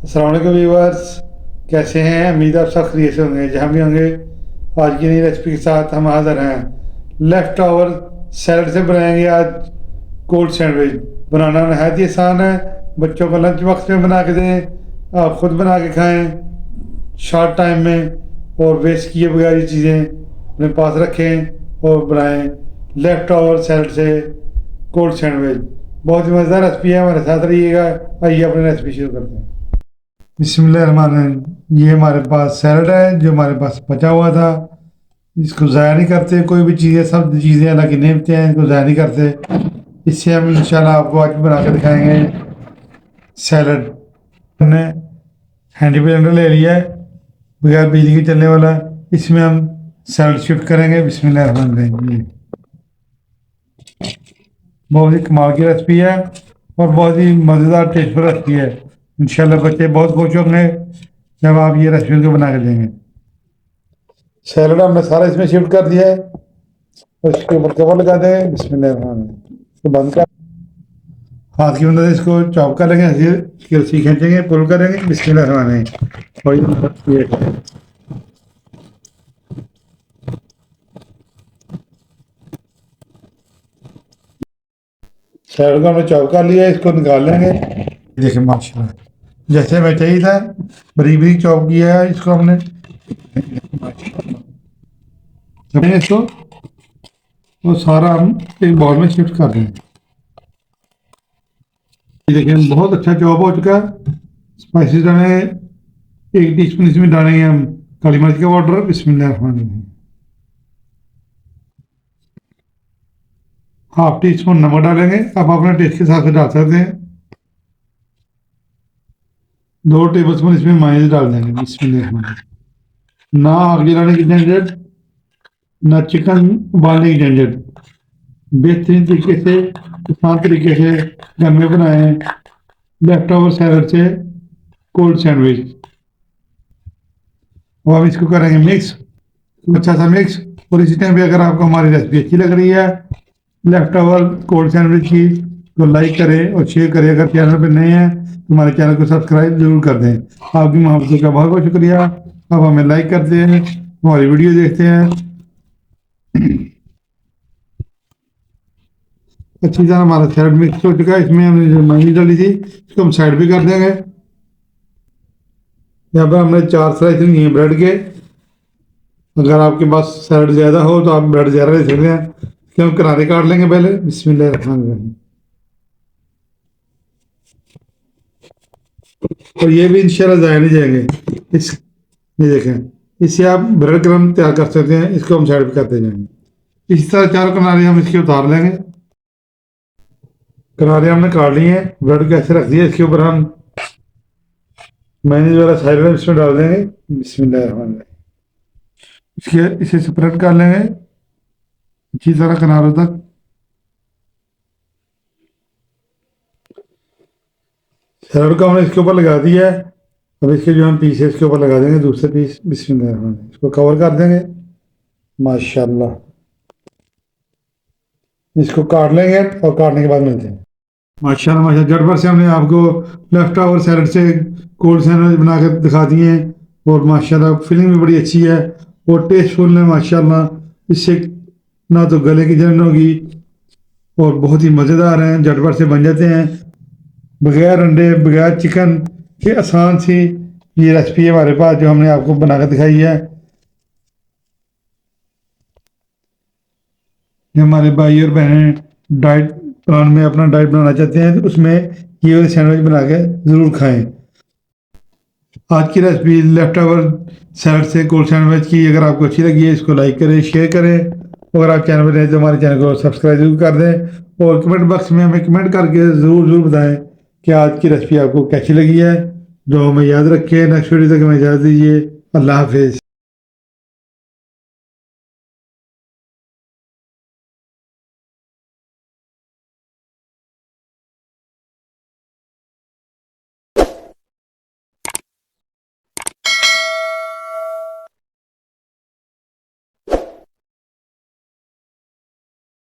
अस्सलाम वालेकुम व्यूअर्स, कैसे हैं? उम्मीद आप सब खैरियत से होंगे। जहाँ भी होंगे, आज की नई रेसिपी के साथ हम हाज़िर हैं। लेफ़्ट ओवर सैलड से बनाएंगे आज कोल्ड सैंडविच। बनाना नहायत ही आसान है। बच्चों को लंच बॉक्स में बना के दें, आप ख़ुद बना के खाएं शॉर्ट टाइम में, और वेस्ट किए बगैर ये चीज़ें अपने पास रखें और बनाएं लेफ़्ट ओवर सैलड से कोल्ड सैंडविच। बहुत ही मज़ेदार रेसिपी है, हमारे साथ रहिएगा। आइए अपनी रेसिपी शुरू करते हैं। बिस्मिल्लाहिर्रहमानिर्रहीम। ये हमारे पास सैलड है जो हमारे पास बचा हुआ था। इसको ज़ाया नहीं करते, कोई भी चीज़ें, सब चीज़ें अल्लाह की नेमतें हैं, इसको ज़ाया नहीं करते। इससे हम इंशाल्लाह आपको आज बना के दिखाएंगे सैलड। हमने हैंडी ब्लेंडर ले लिया है बगैर बिजली के चलने वाला। इसमें हम सैलड शिफ्ट करेंगे। बिस्मिल्लाहिर्रहमानिर्रहीम। बहुत ही कमाल की रेसिपी है और बहुत ही मज़ेदार टेस्टफुल रेसिपी है। इंशाल्लाह बच्चे बहुत खुश होंगे जब आप ये रेसिपी को बना कर देंगे। सैलड हमने सारा इसमें शिफ्ट कर दिया है और इसके ऊपर कवर लगा देंगे। बिस्मिल्लाहिर्रहमानिर्रहीम। इसको बंद कर हाथ की मदद से इसको चॉप कर लेंगे, इसकी रस्सी खींचेंगे, पुल करेंगे। बिस्मिल्लाहिर्रहमानिर्रहीम। और ये सैलड को हमने चॉप कर लिया है, इसको निकाल लेंगे। देखिए माशाल्लाह, जैसे हमें चाहिए था बारीक बारीक चॉप किया है इसको हमने। इसको वो सारा हम एक बाउल में शिफ्ट कर देंगे। देखिए बहुत अच्छा चॉप हो चुका है। स्पाइसेस डालेंगे, 1 टीस्पून इसमें डालेंगे हम काली मिर्च का पाउडर। बिस्मिल्लाहिर्रहमानिर्रहीम। 1/2 टीस्पून नमक डालेंगे, आप अपने टेस्ट के हिसाब से डाल सकते हैं। 2 टेबलस्पून इसमें मायोनीज डाल देंगे। बिस्मिल्लाहिर्रहमानिर्रहीम। ना आग जलाने की झंझट, ना चिकन उबालने की झंझट। बेहतरीन तरीके से, आसान तरीके से घर में बनाए लेफ्ट ओवर सैलड से कोल्ड सैंडविच। और हम इसको करेंगे मिक्स, अच्छा सा मिक्स। और इसी टाइम पे अगर आपको हमारी रेसिपी अच्छी लग रही है लेफ्ट ओवर कोल्ड सैंडविच की, तो लाइक करें और शेयर करें। अगर चैनल पर नए हैं तो हमारे चैनल को सब्सक्राइब जरूर कर दें। आपकी मोहब्बत का बहुत बहुत शुक्रिया। आप हमें लाइक करते हैं, हमारी वीडियो देखते हैं। अच्छी तरह हमारा सैलड मिक्स हो चुका है। इसमें हमने जो मायोनीज डाली थी इसको हम साइड भी कर देंगे। यहाँ पर हमने 4 स्लाइस लिए हैं ब्रेड के। अगर आपके पास सैलड ज़्यादा हो तो आप ब्रेड ज़्यादा ले सकते हैं। इसके हम किनारे काट लेंगे पहले। बिस्मिल्लाहिर्रहमानिर्रहीम। और ये भी इंशाल्लाह ज़ाया नहीं जाएंगे। ये देखें, इससे आप ब्रेड क्रम्ब तैयार कर सकते हैं। इसको हम साइड पर करते जाएंगे। इस तरह 4 किनारे हम इसके उतार लेंगे। किनारे हमने काट लिए हैं, ब्रेड को ऐसे रख दिया। इसके ऊपर हम मायोनीज वाला सैलड इसमें डाल देंगे। बिस्मिल्लाहिर्रहमानिर्रहीम। इसके इसे स्प्रेड कर लेंगे अच्छी तरह किनारों तक। सैलड को हमने इसके ऊपर लगा दिया है। अब इसके जो हम पीस है इसके ऊपर लगा देंगे दूसरे पीस। बिस्मिल्लाहिर्रहमानिर्रहीम। इसको कवर कर देंगे माशाल्लाह। इसको काट लेंगे और काटने के बाद मिलते हैं। माशाल्लाह माशाल्लाह, झटपट से हमने आपको लेफ्ट ओवर सैलड से कोल्ड सैंडविच बना कर दिखा दिए हैं। और माशाल्लाह फीलिंग भी बड़ी अच्छी है और टेस्टफुल है माशाल्लाह। इससे ना तो गले की जलन होगी और बहुत ही मज़ेदार हैं, झटपट से बन जाते हैं बगैर अंडे बगैर चिकन के। आसान सी ये रेसिपी है हमारे पास जो हमने आपको बना कर दिखाई है। जो हमारे भाई और बहनें डाइट प्लान में अपना डाइट बनाना चाहते हैं तो उसमें ये वाले सैंडविच बना के ज़रूर खाएं। आज की रेसिपी लेफ्ट ओवर सैलड से कोल्ड सैंडविच की अगर आपको अच्छी लगी है, इसको लाइक करें, शेयर करें। अगर आप चैनल पर नए तो हमारे चैनल को सब्सक्राइब जरूर कर दें और कमेंट बॉक्स में हमें कमेंट करके ज़रूर बताएं कि आज की रेसिपी आपको कैसी लगी है। जो हमें याद रखें। नेक्स्ट वीडियो तक हमें इजाज़त दीजिए। अल्लाह हाफिज़।